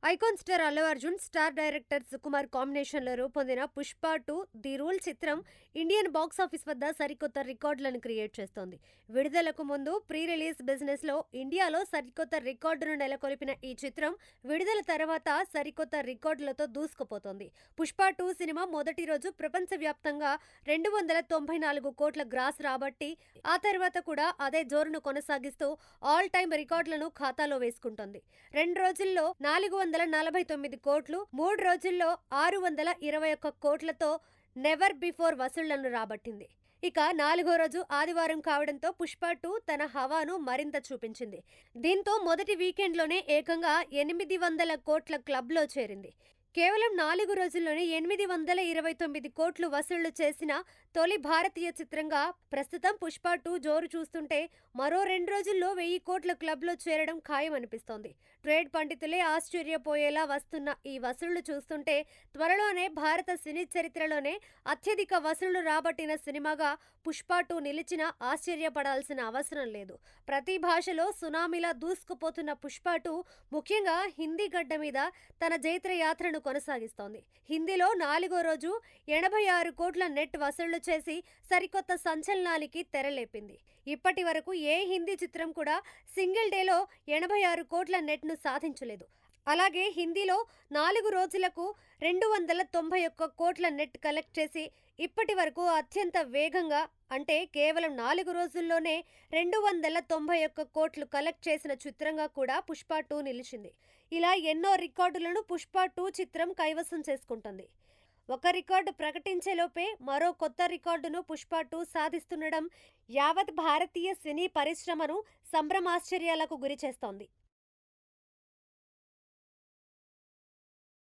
Icon star Allu Arjun, star director Sukumar కాంబినేషన్లో రూపొందిన 'Pushpa 2 the rule' చిత్రం ఇండియన్ బాక్సాఫీస్ వద్ద సరికొత్త రికార్డులను క్రియేట్ చేస్తోంది. విడుదలకు ముందు ప్రీ రిలీజ్ బిజినెస్లో ఇండియాలో సరికొత్త రికార్డును నెలకొల్పిన ఈ చిత్రం విడుదల తర్వాత సరికొత్త రికార్డులతో దూసుకుపోతోంది. 'పుష్ప 2' సినిమా మొదటి రోజు ప్రపంచవ్యాప్తంగా 294 కోట్ల గ్రాస్ రాబట్టి ఆ తర్వాత కూడా అదే జోరును కొనసాగిస్తూ ఆల్ టైమ్ రికార్డులను ఖాతాలో వేసుకుంటోంది. 2 రోజుల్లో 449 కోట్లు, 3 రోజుల్లో 621 కోట్లతో నెవర్ బిఫోర్ వసూళ్లను రాబట్టింది. ఇక 4వ రోజు ఆదివారం కావడంతో 'పుష్ప 2' తన హవాను మరింత చూపించింది. దీంతో మొదటి వీకెండ్లోనే ఏకంగా 800 కోట్ల క్లబ్లో చేరింది. కేవలం 4 రోజుల్లోనే 829 కోట్లు వసూళ్లు చేసిన తొలి భారతీయ చిత్రంగా ప్రస్తుతం 'పుష్ప 2' జోరు చూస్తుంటే మరో 2 రోజుల్లో 1000 కోట్ల క్లబ్లో చేరడం ఖాయమనిపిస్తోంది. ట్రేడ్ పండితులే ఆశ్చర్యపోయేలా వస్తున్న ఈ వసూళ్లు చూస్తుంటే త్వరలోనే భారత సినీ చరిత్రలోనే అత్యధిక వసూళ్లు రాబట్టిన సినిమాగా 'పుష్ప 2' నిలిచినా ఆశ్చర్యపడాల్సిన అవసరం లేదు. ప్రతి భాషలో సునామీలా దూసుకుపోతున్న 'పుష్ప 2' ముఖ్యంగా హిందీ గడ్డ మీద తన జైత్రయాత్రను కొనసాగిస్తోంది. హిందీలో 4వ రోజు 86 కోట్ల నెట్ వసూళ్లు చేసి సరికొత్త సంచలనానికి తెరలేపింది. ఇప్పటి వరకు ఏ హిందీ చిత్రం కూడా సింగిల్ డేలో 86 కోట్ల నెట్ను సాధించలేదు. అలాగే హిందీలో 4 రోజులకు 291 కోట్ల నెట్ కలెక్ట్ చేసి ఇప్పటి వరకు అత్యంత వేగంగా అంటే కేవలం 4 రోజుల్లోనే 291 కోట్లు కలెక్ట్ చేసిన చిత్రంగా కూడా 'పుష్ప 2' నిలిచింది. ఇలా ఎన్నో రికార్డులను 'పుష్ప 2' చిత్రం కైవసం చేసుకుంటుంది. ఒక రికార్డు ప్రకటించేలోపే మరో కొత్త రికార్డును 'పుష్ప 2' సాధిస్తుండడం యావత్ భారతీయ సినీ పరిశ్రమను సంభ్రమాశ్చర్యాలకు గురిచేస్తోంది.